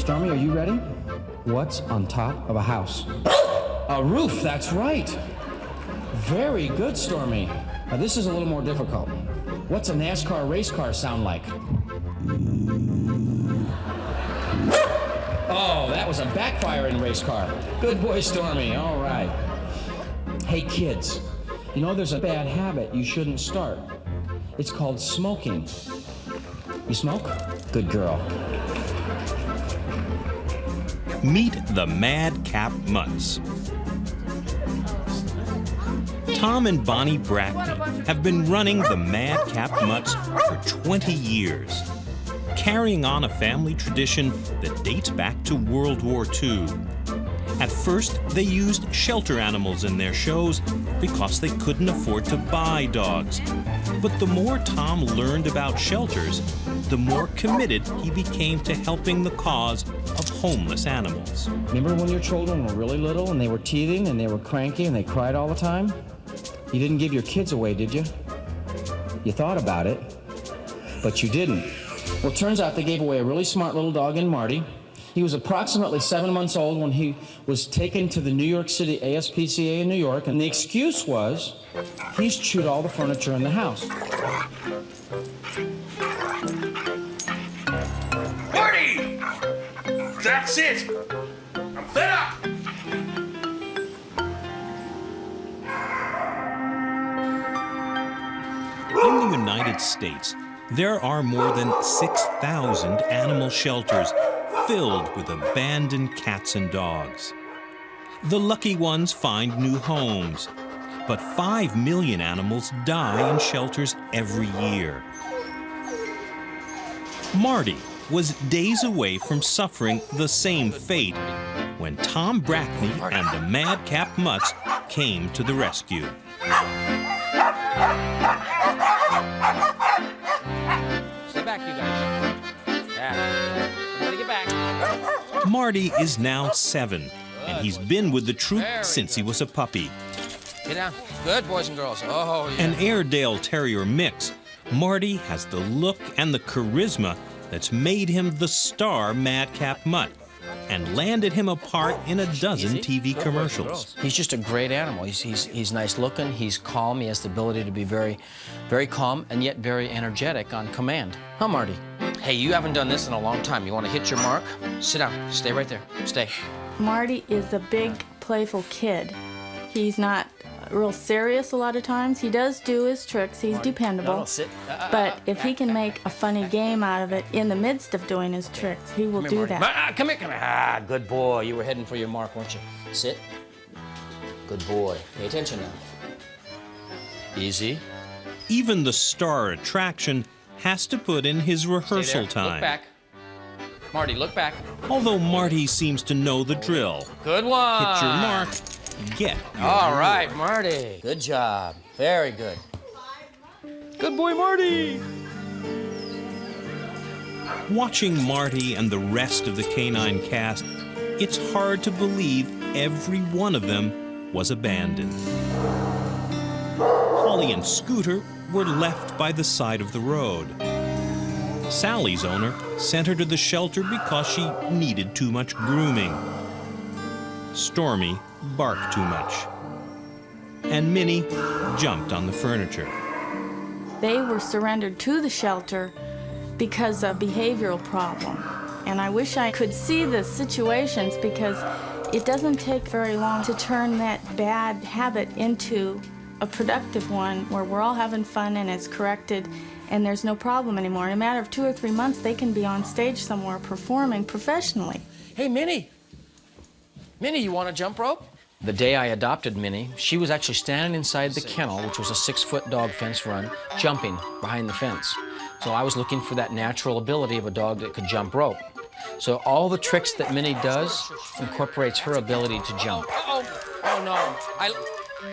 Stormy, are you ready? What's on top of a house? A roof, that's right. Very good, Stormy. Now this is a little more difficult. What's a NASCAR race car sound like? Oh, that was a backfiring race car. Good boy, Stormy, all right. Hey kids, you know there's a bad habit you shouldn't start. It's called smoking. You smoke? Good girl. Meet the Madcap Mutts. Tom and Bonnie Brackney have been running the Madcap Mutts for 20 years, carrying on a family tradition that dates back to World War II. At first, they used shelter animals in their shows because they couldn't afford to buy dogs. But the more Tom learned about shelters, the more committed he became to helping the cause of homeless animals. Remember when your children were really little and they were teething and they were cranky and they cried all the time? You didn't give your kids away, did you? You thought about it, but you didn't. Well, it turns out they gave away a really smart little dog in Marty. He was approximately 7 months old when he was taken to the New York City ASPCA in New York, and the excuse was he's chewed all the furniture in the house. Marty! That's it! I'm fed up! In the United States, there are more than 6,000 animal shelters filled with abandoned cats and dogs. The lucky ones find new homes, but 5 million animals die in shelters every year. Marty was days away from suffering the same fate when Tom Brackney and the Madcap Mutts came to the rescue. Stay back, you guys. Yeah. Everybody get back. Marty is now 7, and he's been with the troop since he was a puppy. Get down. Good, boys and girls. Oh, yeah. An Airedale Terrier mix, Marty has the look and the charisma that's made him the star Madcap Mutt and landed him a part in a dozen TV commercials. He's just a great animal. He's nice looking, he's calm, he has the ability to be very, very calm and yet very energetic on command. Huh, Marty? Hey, you haven't done this in a long time. You want to hit your mark? Sit down. Stay right there. Stay. Marty is a big, playful kid. He's not real serious a lot of times. He does do his tricks. He's dependable. No, sit. But if he can make a funny game out of it in the midst of doing his tricks, he will do that. Come here, come here. Ah, good boy. You were heading for your mark, weren't you? Sit. Good boy. Pay attention now. Easy. Even the star attraction has to put in his rehearsal time. Look back. Marty, look back. Although Marty seems to know the drill. Good one. Hit your mark, get your All reward. right, Marty. Good job. Very good. Good boy, Marty. Watching Marty and the rest of the canine cast, it's hard to believe every one of them was abandoned. Holly and Scooter were left by the side of the road. Sally's owner sent her to the shelter because she needed too much grooming. Stormy barked too much. And Minnie jumped on the furniture. They were surrendered to the shelter because of behavioral problem. And I wish I could see the situations because it doesn't take very long to turn that bad habit into a productive one where we're all having fun and it's corrected and there's no problem anymore. In a matter of 2 or 3 months, they can be on stage somewhere performing professionally. Hey, Minnie. Minnie, you want to jump rope? The day I adopted Minnie, she was actually standing inside the kennel, which was a 6-foot dog fence run, jumping behind the fence. So I was looking for that natural ability of a dog that could jump rope. So all the tricks that Minnie does incorporates her ability to jump. Oh no.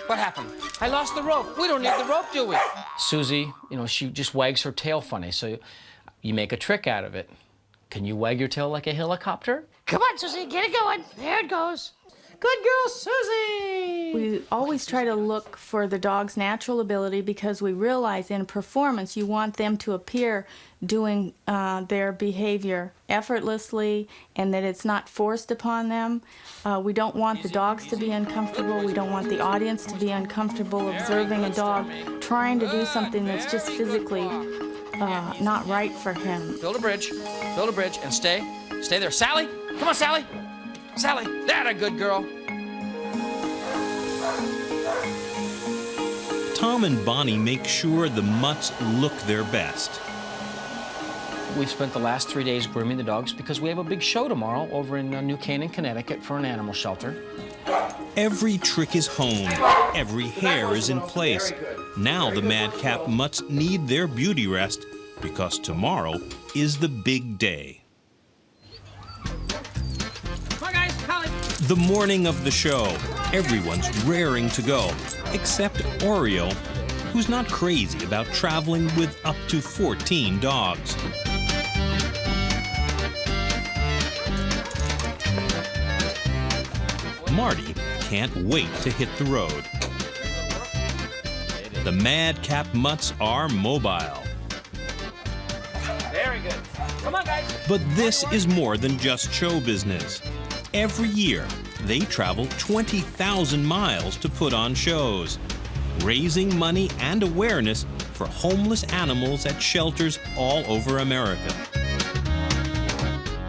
What happened? I lost the rope. We don't need the rope, do we? Susie, you know, she just wags her tail funny, so you make a trick out of it. Can you wag your tail like a helicopter? Come on, Susie, get it going. There it goes. Good girl, Susie! We always try to look for the dog's natural ability because we realize in performance you want them to appear doing their behavior effortlessly and that it's not forced upon them. We don't want the dogs to be uncomfortable. We don't want the audience to be uncomfortable observing a dog trying to do something that's just physically not right for him. Build a bridge, and stay there. Sally, come on, Sally. Sally, that a good girl. Tom and Bonnie make sure the Mutts look their best. We've spent the last 3 days grooming the dogs because we have a big show tomorrow over in New Canaan, Connecticut for an animal shelter. Every trick is honed, every hair is in place. Now the Madcap Mutts need their beauty rest because tomorrow is the big day. Come on, guys, Holly. The morning of the show, everyone's raring to go, except Oreo, who's not crazy about traveling with up to 14 dogs. Marty can't wait to hit the road. The Madcap Mutts are mobile. Very good. Come on, guys. But this is more than just show business. Every year, they travel 20,000 miles to put on shows, raising money and awareness for homeless animals at shelters all over America.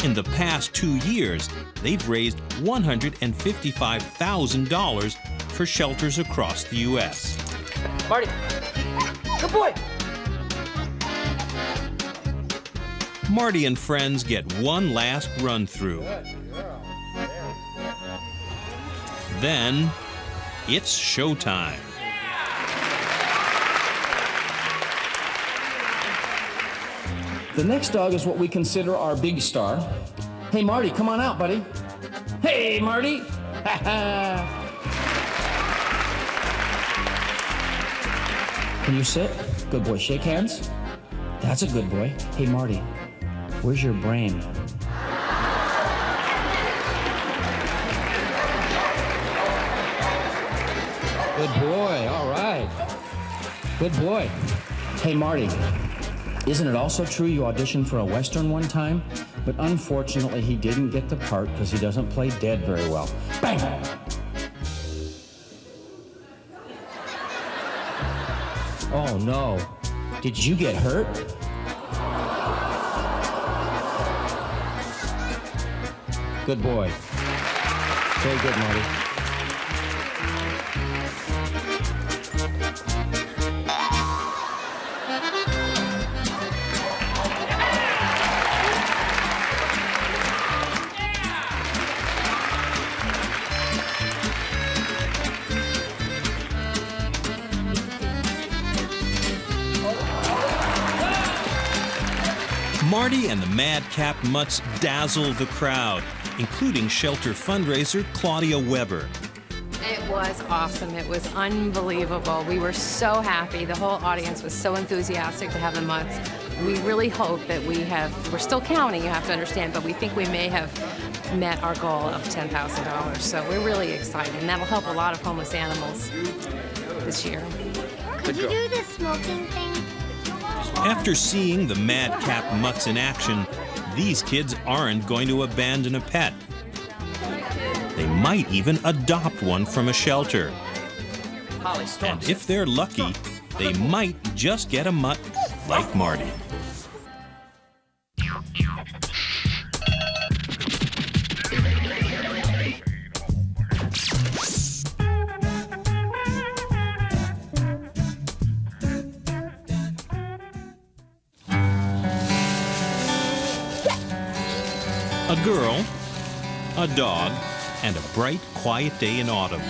In the past 2 years, they've raised $155,000 for shelters across the U.S. Marty, good boy. Marty and friends get one last run through. Then, it's showtime. The next dog is what we consider our big star. Hey, Marty, come on out, buddy. Hey, Marty. Ha ha. Can you sit? Good boy. Shake hands. That's a good boy. Hey, Marty, where's your brain? Good boy. All right. Good boy. Hey, Marty, isn't it also true you auditioned for a Western one time? But unfortunately, he didn't get the part because he doesn't play dead very well. Bang! Oh, no. Did you get hurt? Good boy. Very good, Marty. Marty and the Madcap Mutts dazzle the crowd, including shelter fundraiser Claudia Weber. It was awesome. It was unbelievable. We were so happy. The whole audience was so enthusiastic to have the Mutts. We really hope that we're still counting, you have to understand, but we think we may have met our goal of $10,000. So we're really excited, and that'll help a lot of homeless animals this year. Could you do the smoking thing? After seeing the Madcap Mutts in action, these kids aren't going to abandon a pet. They might even adopt one from a shelter. And if they're lucky, they might just get a mutt like Marty. A girl, a dog, and a bright, quiet day in autumn.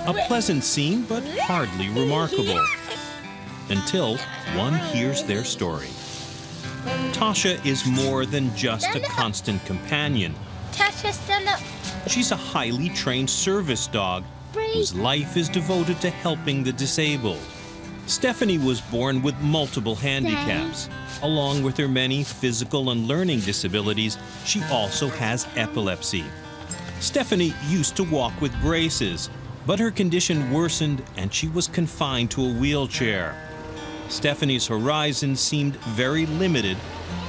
A pleasant scene, but hardly remarkable. Until one hears their story. Tasha is more than just a constant companion. Tasha, stand up. She's a highly trained service dog whose life is devoted to helping the disabled. Stephanie was born with multiple handicaps. Along with her many physical and learning disabilities, she also has epilepsy. Stephanie used to walk with braces, but her condition worsened and she was confined to a wheelchair. Stephanie's horizon seemed very limited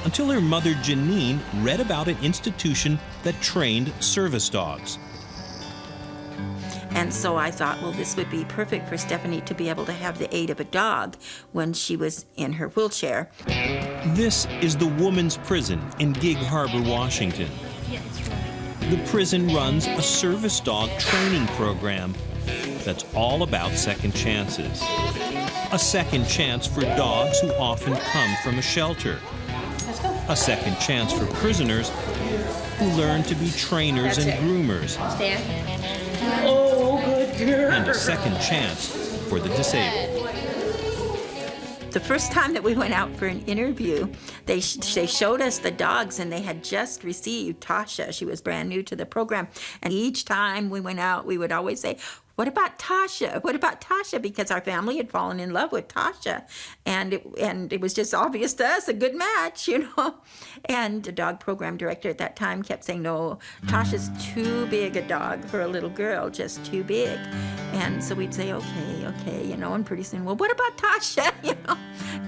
until her mother Janine read about an institution that trained service dogs. And so I thought, well, this would be perfect for Stephanie to be able to have the aid of a dog when she was in her wheelchair. This is the Woman's Prison in Gig Harbor, Washington. The prison runs a service dog training program that's all about second chances. A second chance for dogs who often come from a shelter. A second chance for prisoners who learn to be trainers and groomers. And a second chance for the disabled. The first time that we went out for an interview, they showed us the dogs, and they had just received Tasha. She was brand new to the program. And each time we went out, we would always say, "What about Tasha? What about Tasha?" Because our family had fallen in love with Tasha. And it was just obvious to us, a good match, you know. And the dog program director at that time kept saying, "No, Tasha's too big a dog for a little girl, just too big." And so we'd say, okay, you know, and pretty soon, "Well, what about Tasha?" You know,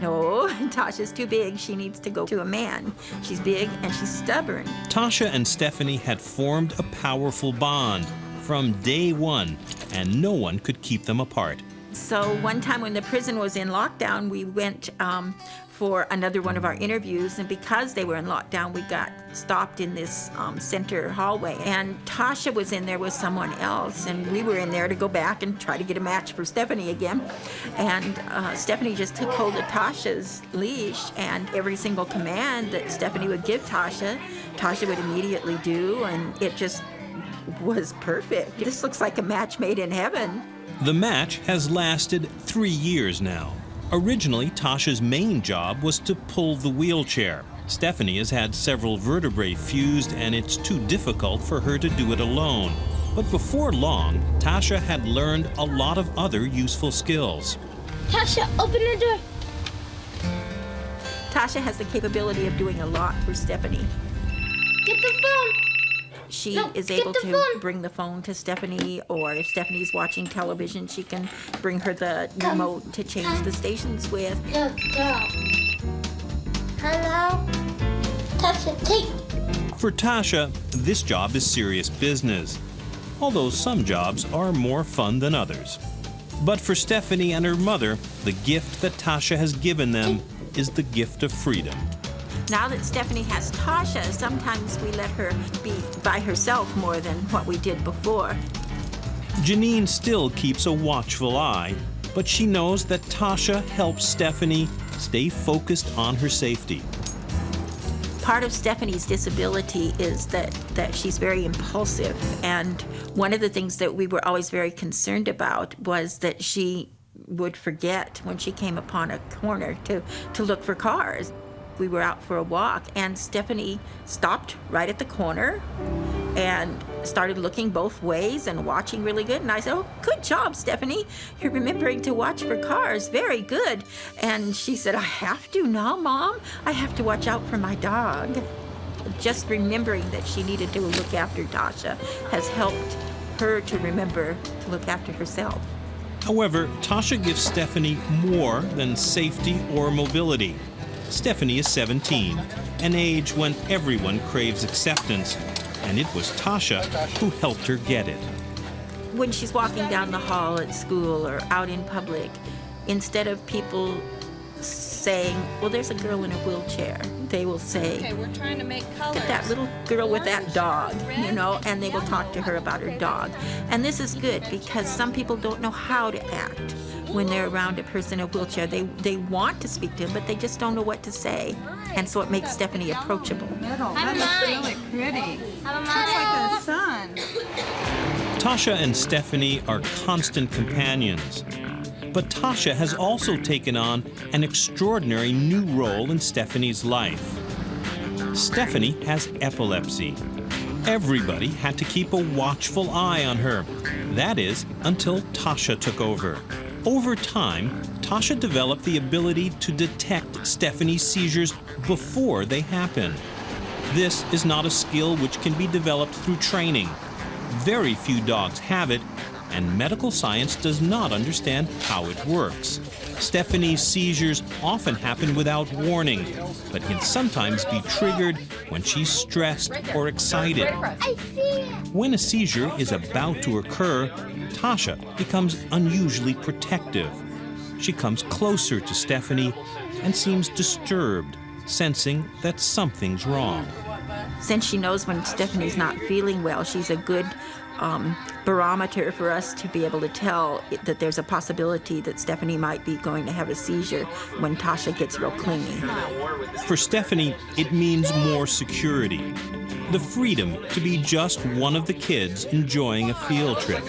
"No, Tasha's too big. She needs to go to a man. She's big and she's stubborn." Tasha and Stephanie had formed a powerful bond from day one, and no one could keep them apart. So one time when the prison was in lockdown, we went for another one of our interviews, and because they were in lockdown, we got stopped in this center hallway, and Tasha was in there with someone else, and we were in there to go back and try to get a match for Stephanie again. And Stephanie just took hold of Tasha's leash, and every single command that Stephanie would give Tasha, Tasha would immediately do, and it just was perfect. This looks like a match made in heaven. The match has lasted 3 years now. Originally, Tasha's main job was to pull the wheelchair. Stephanie has had several vertebrae fused, and it's too difficult for her to do it alone. But before long, Tasha had learned a lot of other useful skills. Tasha, open the door. Tasha has the capability of doing a lot for Stephanie. Get the phone. She No, is get able the to phone. bring the phone to Stephanie, or if Stephanie's watching television, she can bring her the remote to change the stations with. Go. Hello? Tasha, take. For Tasha, this job is serious business, although some jobs are more fun than others. But for Stephanie and her mother, the gift that Tasha has given them is the gift of freedom. Now that Stephanie has Tasha, sometimes we let her be by herself more than what we did before. Janine still keeps a watchful eye, but she knows that Tasha helps Stephanie stay focused on her safety. Part of Stephanie's disability is that she's very impulsive, and one of the things that we were always very concerned about was that she would forget when she came upon a corner to look for cars. We were out for a walk, and Stephanie stopped right at the corner and started looking both ways and watching really good. And I said, "Oh, good job, Stephanie. You're remembering to watch for cars. Very good." And she said, "I have to now, Mom. I have to watch out for my dog." Just remembering that she needed to look after Tasha has helped her to remember to look after herself. However, Tasha gives Stephanie more than safety or mobility. Stephanie is 17, an age when everyone craves acceptance, and it was Tasha who helped her get it. When she's walking down the hall at school or out in public, instead of people saying, "Well, there's a girl in a wheelchair," they will say, Okay, we're trying to make colors. "Look at that little girl with that dog," you know, and they will talk to her about her dog. And this is good because some people don't know how to act when they're around a person in a wheelchair. They want to speak to them, but they just don't know what to say. And so it makes Stephanie approachable. That looks really pretty. Looks like the sun. Tasha and Stephanie are constant companions. But Tasha has also taken on an extraordinary new role in Stephanie's life. Stephanie has epilepsy. Everybody had to keep a watchful eye on her. That is, until Tasha took over. Over time, Tasha developed the ability to detect Stephanie's seizures before they happen. This is not a skill which can be developed through training. Very few dogs have it, and medical science does not understand how it works. Stephanie's seizures often happen without warning, but can sometimes be triggered when she's stressed or excited. I see it. When a seizure is about to occur, Tasha becomes unusually protective. She comes closer to Stephanie and seems disturbed, sensing that something's wrong. Since she knows when Stephanie's not feeling well, she's a good barometer for us to be able to tell that there's a possibility that Stephanie might be going to have a seizure when Tasha gets real clingy. For Stephanie, it means more security, the freedom to be just one of the kids enjoying a field trip.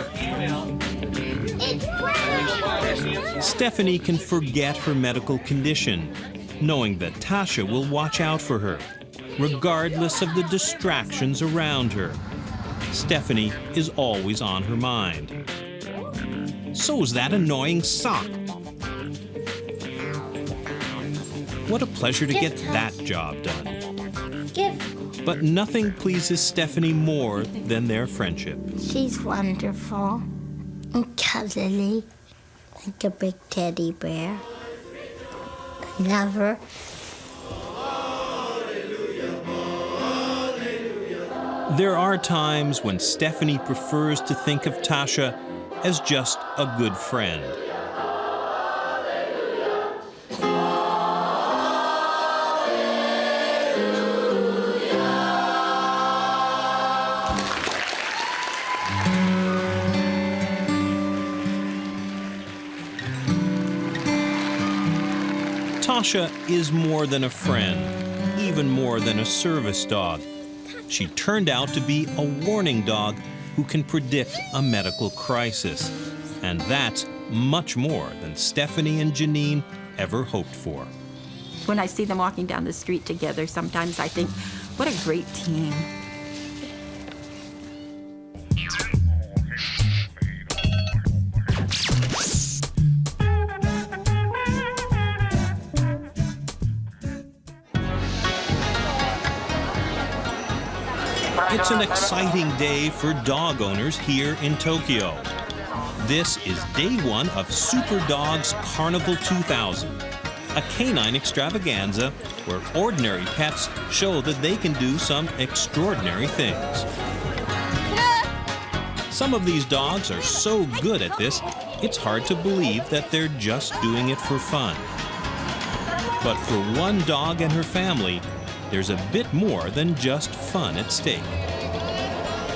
Stephanie can forget her medical condition, knowing that Tasha will watch out for her, regardless of the distractions around her. Stephanie is always on her mind. So's that annoying sock. What a pleasure to get that job done. Give. But nothing pleases Stephanie more than their friendship. She's wonderful and cuddly, like a big teddy bear. I love her. There are times when Stephanie prefers to think of Tasha as just a good friend. Tasha is more than a friend, even more than a service dog. She turned out to be a warning dog who can predict a medical crisis. And that's much more than Stephanie and Janine ever hoped for. When I see them walking down the street together, sometimes I think, what a great team. It's an exciting day for dog owners here in Tokyo. This is day one of Super Dogs Carnival 2000, a canine extravaganza where ordinary pets show that they can do some extraordinary things. Some of these dogs are so good at this, it's hard to believe that they're just doing it for fun. But for one dog and her family, there's a bit more than just fun at stake.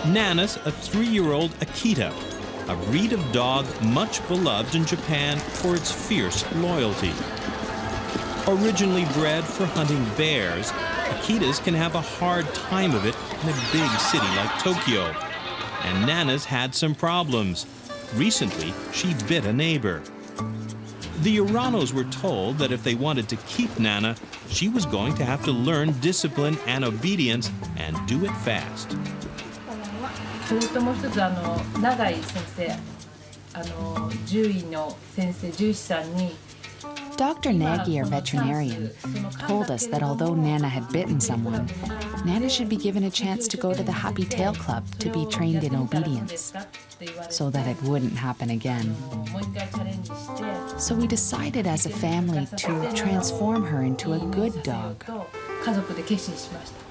Nana's a 3-year-old Akita, a breed of dog much beloved in Japan for its fierce loyalty. Originally bred for hunting bears, Akitas can have a hard time of it in a big city like Tokyo. And Nana's had some problems. Recently, she bit a neighbor. The Uranos were told that if they wanted to keep Nana, she was going to have to learn discipline and obedience and do it fast. それともう一つ永井先生獣医の先生獣医師さんに Dr. Nagy, our veterinarian, told us that although Nana had bitten someone, Nana should be given a chance to go to the Happy Tail Club to be trained in obedience, so that it wouldn't happen again. So we decided as a family to transform her into a good dog. 家族で決心しました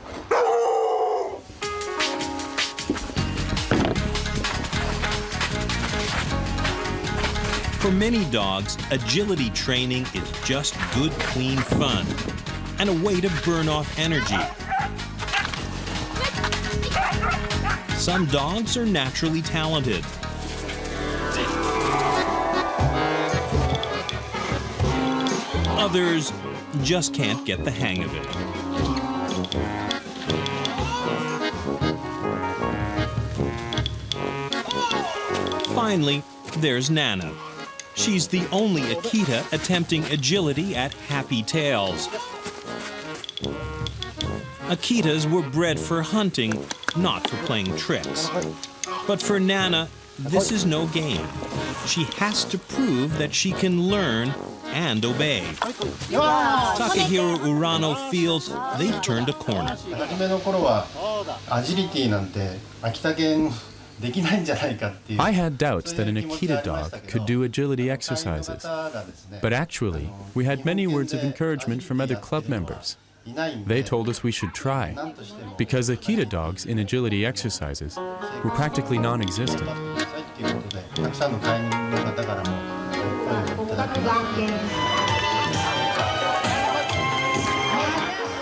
For many dogs, agility training is just good, clean fun and a way to burn off energy. Some dogs are naturally talented. Others just can't get the hang of it. Finally, there's Nana. She's the only Akita attempting agility at Happy Tails. Akitas were bred for hunting, not for playing tricks. But for Nana, this is no game. She has to prove that she can learn and obey. Takahiro Urano feels they've turned a corner. 初めの頃はアジリティなんて秋田犬 I had doubts that an Akita dog could do agility exercises, but actually, we had many words of encouragement from other club members. They told us we should try, because Akita dogs in agility exercises were practically non-existent.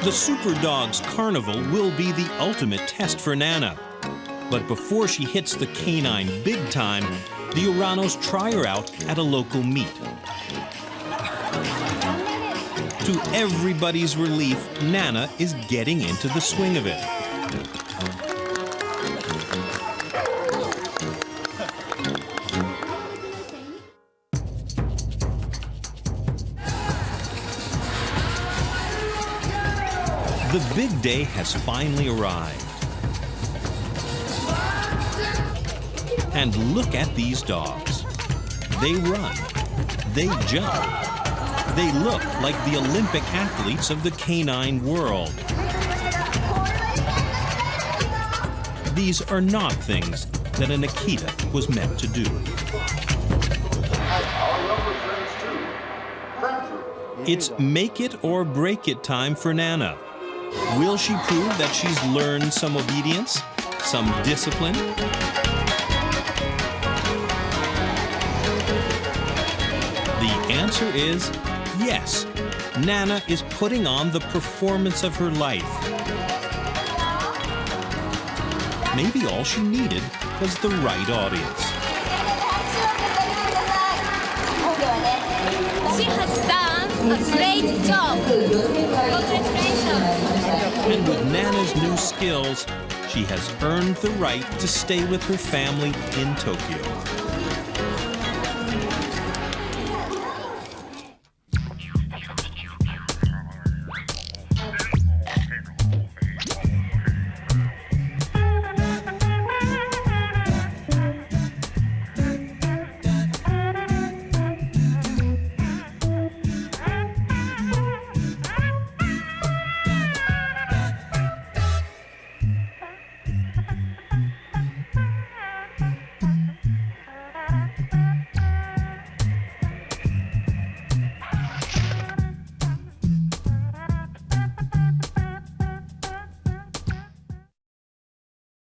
The Super Dogs Carnival will be the ultimate test for Nana. But before she hits the canine big time, the Uranos try her out at a local meet. To everybody's relief, Nana is getting into the swing of it. The big day has finally arrived. And look at these dogs. They run. They jump. They look like the Olympic athletes of the canine world. These are not things that an Akita was meant to do. It's make it or break it time for Nana. Will she prove that she's learned some obedience, some discipline? The answer is yes. Nana is putting on the performance of her life. Maybe all she needed was the right audience. She has done a great job. Congratulations. And with Nana's new skills, she has earned the right to stay with her family in Tokyo.